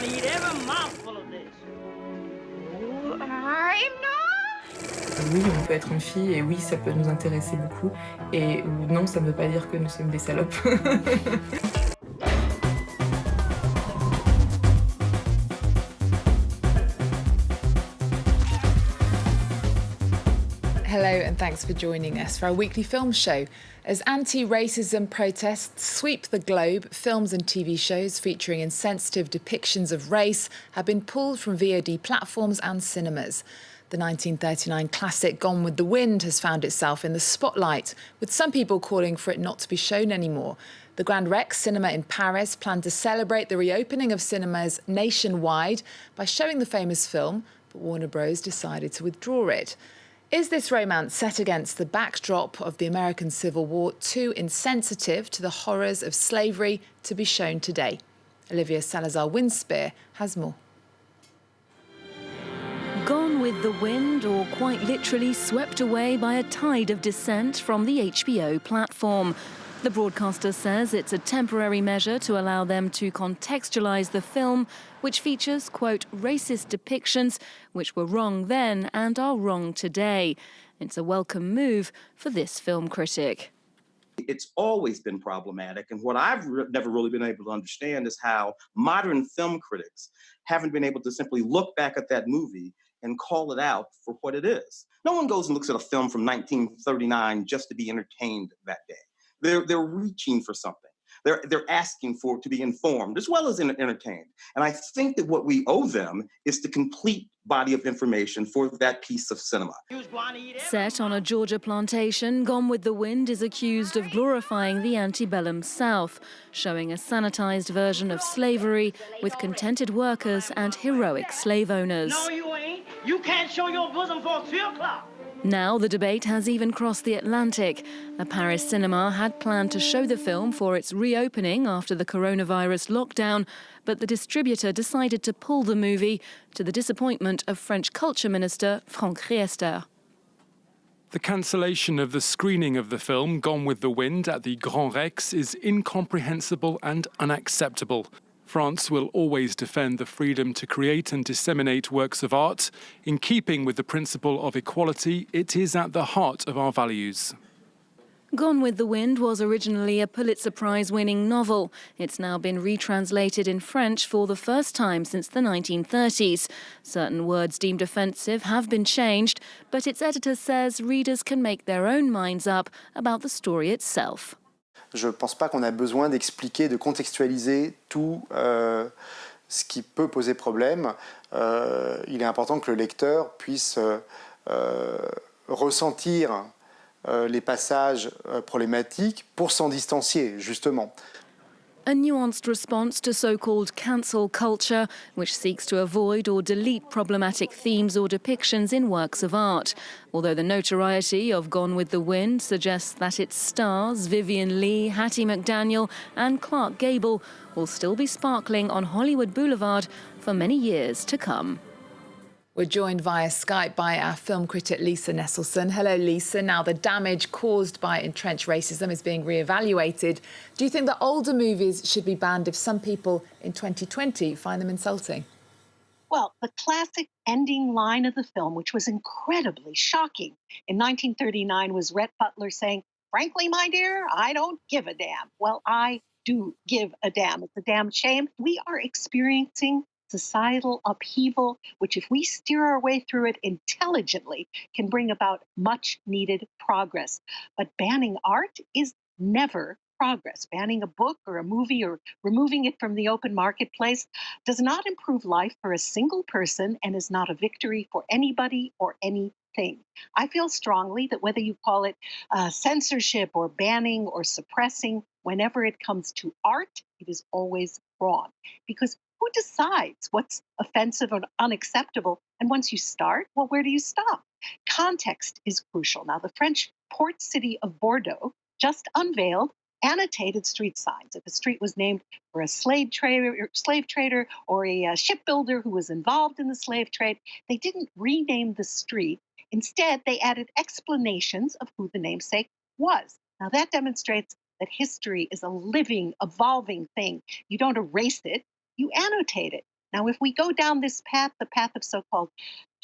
to eat every mouthful of this. Oh, I'm not. Oui, on peut être une fille et oui, ça peut nous intéresser beaucoup. Et non, ça ne veut pas dire que nous sommes des salopes. Hello and thanks for joining us for our weekly film show. As anti-racism protests sweep the globe, films and TV shows featuring insensitive depictions of race have been pulled from VOD platforms and cinemas. The 1939 classic Gone with the Wind has found itself in the spotlight, with some people calling for it not to be shown anymore. The Grand Rex Cinema in Paris planned to celebrate the reopening of cinemas nationwide by showing the famous film, but Warner Bros. Decided to withdraw it. Is this romance set against the backdrop of the American Civil War too insensitive to the horrors of slavery to be shown today? Olivia Salazar-Winspear has more. Gone with the wind, or quite literally swept away by a tide of dissent from the HBO platform. The broadcaster says it's a temporary measure to allow them to contextualise the film, which features, quote, racist depictions which were wrong then and are wrong today. It's a welcome move for this film critic. It's always been problematic, and what I've never really been able to understand is how modern film critics haven't been able to simply look back at that movie and call it out for what it is. No one goes and looks at a film from 1939 just to be entertained that day. They're reaching for something. They're asking for to be informed as well as entertained. And I think that what we owe them is the complete body of information for that piece of cinema. Set on a Georgia plantation, Gone with the Wind is accused of glorifying the antebellum South, showing a sanitized version of slavery with contented workers and heroic slave owners. No, you ain't. You can't show your bosom for 3 o'clock. Now the debate has even crossed the Atlantic. A Paris cinema had planned to show the film for its reopening after the coronavirus lockdown, but the distributor decided to pull the movie, to the disappointment of French Culture Minister Franck Riester. The cancellation of the screening of the film Gone with the Wind at the Grand Rex is incomprehensible and unacceptable. France will always defend the freedom to create and disseminate works of art. In keeping with the principle of equality, it is at the heart of our values. Gone with the Wind was originally a Pulitzer Prize-winning novel. It's now been retranslated in French for the first time since the 1930s. Certain words deemed offensive have been changed, but its editor says readers can make their own minds up about the story itself. Je ne pense pas qu'on a besoin d'expliquer, de contextualiser tout ce qui peut poser problème. Il est important que le lecteur puisse ressentir les passages problématiques pour s'en distancier, justement. A nuanced response to so-called cancel culture, which seeks to avoid or delete problematic themes or depictions in works of art. Although the notoriety of Gone with the Wind suggests that its stars, Vivian Leigh, Hattie McDaniel and Clark Gable, will still be sparkling on Hollywood Boulevard for many years to come. We're joined via Skype by our film critic Lisa Nesselson. Hello, Lisa. Now, the damage caused by entrenched racism is being re-evaluated. Do you think that older movies should be banned if some people in 2020 find them insulting? Well, the classic ending line of the film, which was incredibly shocking in 1939, was Rhett Butler saying, "Frankly, my dear, I don't give a damn." Well, I do give a damn. It's a damn shame. We are experiencing societal upheaval, which, if we steer our way through it intelligently, can bring about much needed progress. But banning art is never progress. Banning a book or a movie or removing it from the open marketplace does not improve life for a single person and is not a victory for anybody or anything. I feel strongly that whether you call it censorship or banning or suppressing, whenever it comes to art, it is always wrong. Because who decides what's offensive or unacceptable? And once you start, well, where do you stop? Context is crucial. Now, the French port city of Bordeaux just unveiled annotated street signs. If a street was named for a slave trader or a shipbuilder who was involved in the slave trade, they didn't rename the street. Instead, they added explanations of who the namesake was. Now, that demonstrates that history is a living, evolving thing. You don't erase it, you annotate it. Now, if we go down this path, the path of so-called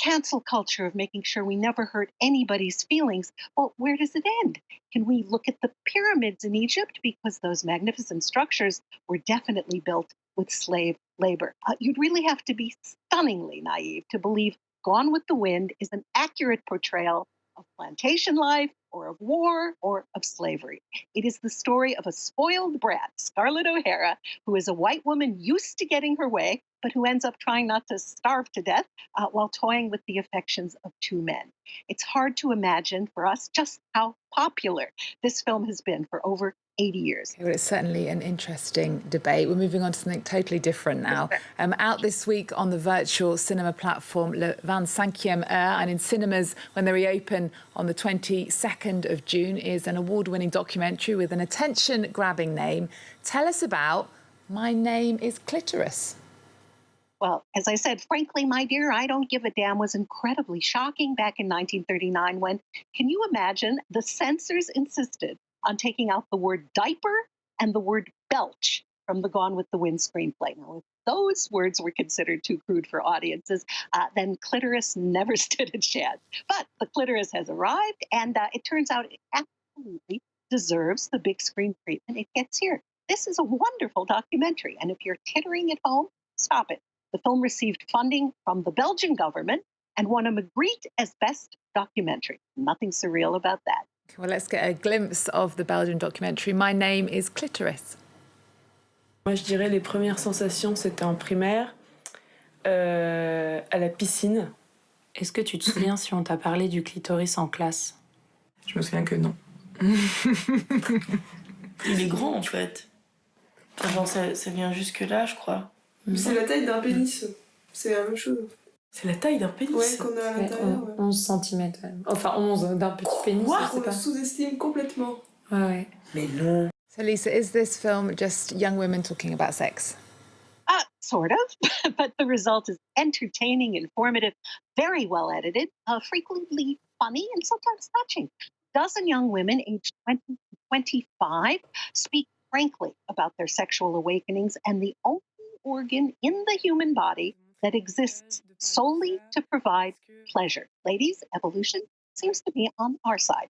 cancel culture, of making sure we never hurt anybody's feelings, well, where does it end? Can we look at the pyramids in Egypt? Because those magnificent structures were definitely built with slave labor. You'd really have to be stunningly naive to believe Gone with the Wind is an accurate portrayal of plantation life or of war or of slavery. It is the story of a spoiled brat, Scarlett O'Hara, who is a white woman used to getting her way, but who ends up trying not to starve to death while toying with the affections of two men. It's hard to imagine for us just how popular this film has been for over 80 years. Well, it's certainly an interesting debate. We're moving on to something totally different now. Out this week on the virtual cinema platform Le 25e Heure, and in cinemas when they reopen on the 22nd of June, is an award-winning documentary with an attention-grabbing name. Tell us about My Name is Clitoris. Well, as I said, Frankly, My Dear, I Don't Give a Damn was incredibly shocking back in 1939 when, can you imagine, the censors insisted on taking out the word diaper and the word belch from the Gone with the Wind screenplay. Now, if those words were considered too crude for audiences, then clitoris never stood a chance. But the clitoris has arrived, and it turns out it absolutely deserves the big screen treatment it gets here. This is a wonderful documentary, and if you're tittering at home, stop it. The film received funding from the Belgian government and won a Magritte as Best Documentary. Nothing surreal about that. Well, let's get a glimpse of the Belgian documentary. My Name is Clitoris. Moi, je dirais les premières sensations, c'était en primaire, à la piscine. Est-ce que tu te souviens si on t'a parlé du clitoris en classe? Je me souviens que non. Il est grand, en fait. Enfin, ça vient jusque-là, je crois. C'est la taille d'un pénis. C'est la même chose. C'est la taille d'un pénis. Ouais, qu'on a à l'intérieur. 11 cm. Enfin, 11 d'un petit pénis. On le sous-estime complètement. Ouais. Mais non. So, Lisa, is this film just young women talking about sex? Sort of, but the result is entertaining, informative, very well edited, frequently funny, and sometimes touching. Dozen young women aged 20 to 25 speak frankly about their sexual awakenings and the only organ in the human body that exists solely to provide pleasure. Ladies, evolution seems to be on our side.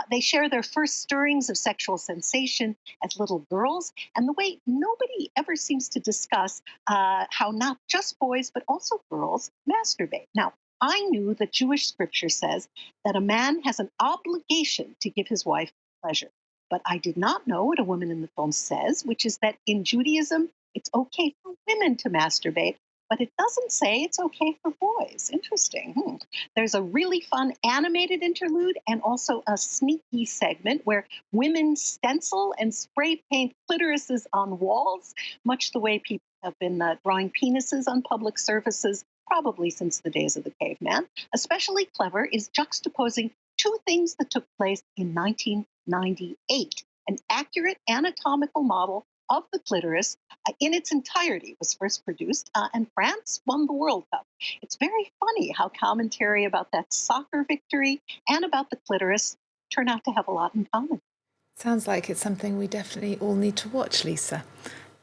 They share their first stirrings of sexual sensation as little girls, and the way nobody ever seems to discuss how not just boys, but also girls masturbate. Now, I knew that Jewish scripture says that a man has an obligation to give his wife pleasure. But I did not know what a woman in the film says, which is that in Judaism, it's okay for women to masturbate, but it doesn't say it's okay for boys. Interesting. There's a really fun animated interlude and also a sneaky segment where women stencil and spray paint clitorises on walls, much the way people have been drawing penises on public surfaces, probably since the days of the caveman. Especially clever is juxtaposing two things that took place in 1998. An accurate anatomical model of the clitoris in its entirety was first produced, and France won the World Cup. It's very funny how commentary about that soccer victory and about the clitoris turn out to have a lot in common. Sounds like it's something we definitely all need to watch, Lisa.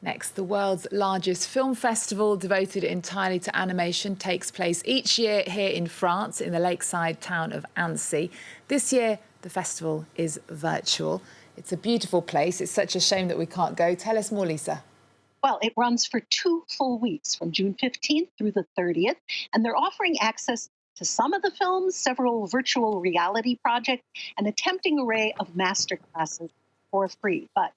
Next, the world's largest film festival devoted entirely to animation takes place each year here in France in the lakeside town of Annecy. This year, the festival is virtual. It's a beautiful place. It's such a shame that we can't go. Tell us more, Lisa. Well, it runs for 2 full weeks from June 15th through the 30th, and they're offering access to some of the films, several virtual reality projects, and a tempting array of master classes for free. But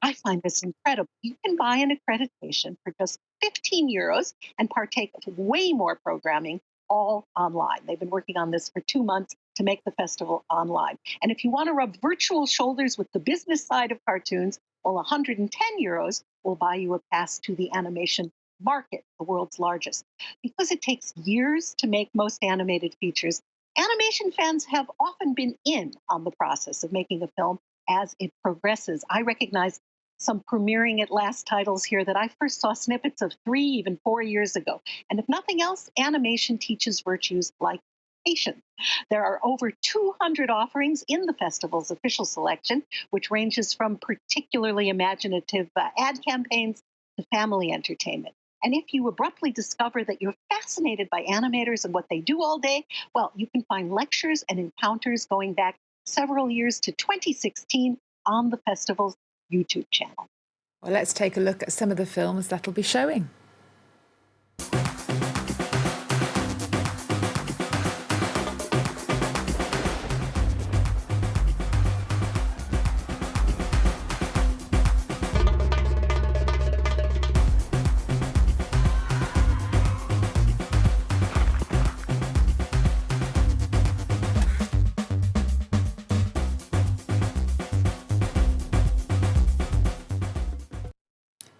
I find this incredible. You can buy an accreditation for just 15 euros and partake of way more programming all online. They've been working on this for 2 months to make the festival online. And if you want to rub virtual shoulders with the business side of cartoons, well, 110 euros will buy you a pass to the animation market, the world's largest. Because it takes years to make most animated features, animation fans have often been in on the process of making a film as it progresses. I recognize some premiering at last titles here that I first saw snippets of 3, even 4 years ago. And if nothing else, animation teaches virtues like patience. There are over 200 offerings in the festival's official selection, which ranges from particularly imaginative ad campaigns to family entertainment. And if you abruptly discover that you're fascinated by animators and what they do all day, well, you can find lectures and encounters going back several years to 2016 on the festival's YouTube channel. Well, let's take a look at some of the films that'll be showing.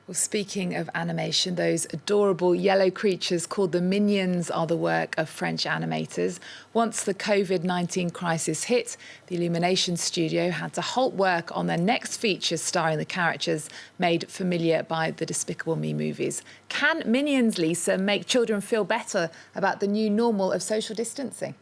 Well, speaking of animation, those adorable yellow creatures called the Minions are the work of French animators. Once the COVID-19 crisis hit, the Illumination studio had to halt work on their next feature starring the characters made familiar by the Despicable Me movies. Can Minions, Lisa, make children feel better about the new normal of social distancing?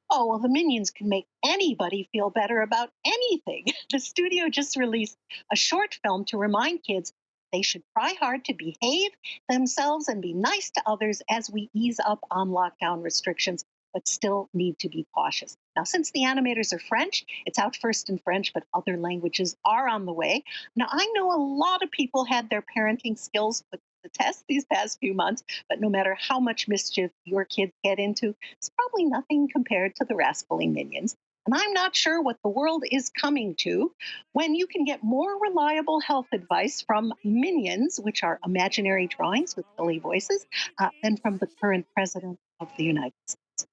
Oh, well, the Minions can make anybody feel better about anything. The studio just released a short film to remind kids they should try hard to behave themselves and be nice to others as we ease up on lockdown restrictions, but still need to be cautious. Now, since the animators are French, it's out first in French, but other languages are on the way. Now, I know a lot of people had their parenting skills put to the test these past few months, but no matter how much mischief your kids get into, it's probably nothing compared to the rascally Minions. And I'm not sure what the world is coming to when you can get more reliable health advice from Minions, which are imaginary drawings with silly voices, than from the current president of the United States.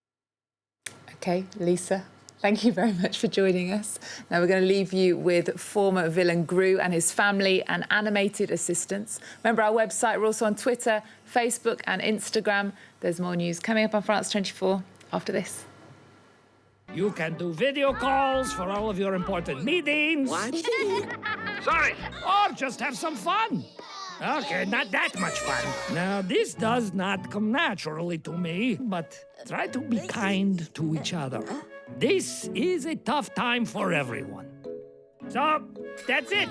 OK, Lisa, thank you very much for joining us. Now we're going to leave you with former villain Gru and his family and animated assistants. Remember our website, we're also on Twitter, Facebook and Instagram. There's more news coming up on France 24 after this. You can do video calls for all of your important meetings. What? Sorry. Or just have some fun. Okay, not that much fun. Now, this does not come naturally to me, but try to be kind to each other. This is a tough time for everyone. So, that's it.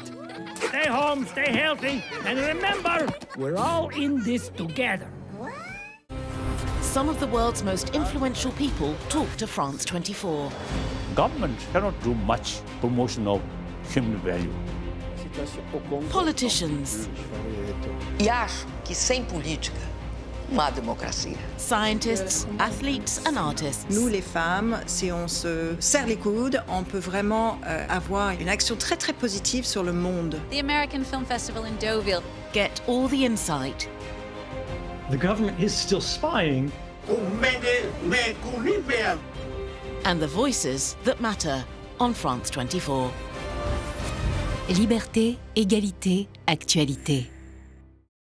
Stay home, stay healthy, and remember, we're all in this together. Some of the world's most influential people talk to France 24. Government cannot do much promotion of human value. Politicians. E acho que sem política não há democracia. Scientists, athletes and artists. Nous, les femmes, si on se serre les coudes, on peut vraiment avoir une action très très positive sur le monde. The American Film Festival in Deauville. Get all the insight. The government is still spying. And the voices that matter on France 24. Liberté, égalité, actualité.